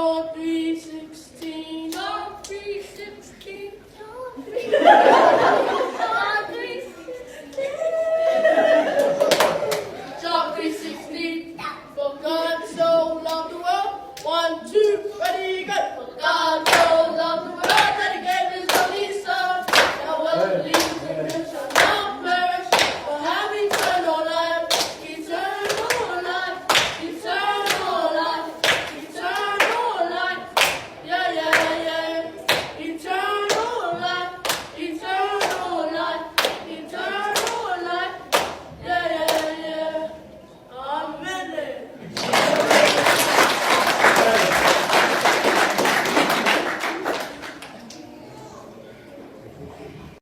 John 3:16. John 3:16. John 3:16. John 3:16. For God so loved the world. 1, 2, ready, go. For God so